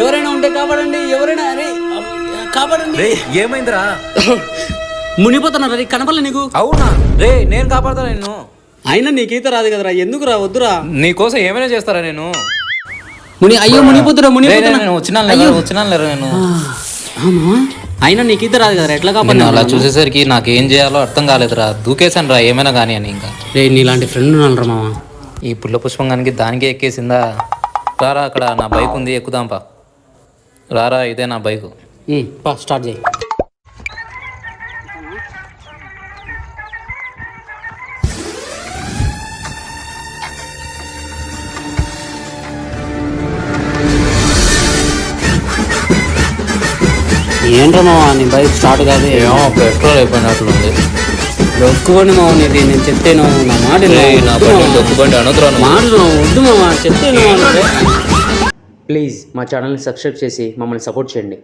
ఎవరైనా ఉంటే కాపాడండి, ఎవరైనా అరే కాపాడండి. రే ఏమైందిరా? మునిపోతున్నారు రే, కనపడలే నీకు? అవునా రే, నేను కాపాడతా నిన్ను. అయినా నీకైతే రాదు కదరా, ఎందుకు రా, వద్దురా. నీకోసం ఏమైనా చేస్తారా నేను? అయ్యో మునిపోతురా, వచ్చినాను లేరు నేను. అయినా నీకైతే రాదు కదరా, ఎట్లా నేను కాపాడు? అలా చూసేసరికి నాకేం చేయాలో అర్థం కాలేదురా, దూకేశాను రా ఏమైనా కానీ అని. ఇంకా రే నీలాంటి ఫ్రెండ్ ఉన్నాను మామ. ఈ పుల్ల పుష్పంగానికి దానికే ఎక్కేసిందా? రారా, అక్కడ నా బైక్ ఉంది, ఎక్కుదాంపా. రారా, ఇదే నా బైకు. స్టార్ట్ చేయి. ఏంట్రా మామ, నీ బైక్ స్టార్ట్ కాదు? ఏమో పెట్రోల్ అయిపోయినట్లుంది. డొక్కుబండి మామ నీది, నేను చెప్తేను నా మాట డొక్కుబండి అనొద్దురా నువ్వు. మాటలు వద్దు మామ, చెప్తేను. ప్లీజ్ మా ఛానల్ని సబ్స్క్రైబ్ చేసి మమ్మల్ని సపోర్ట్ చేయండి.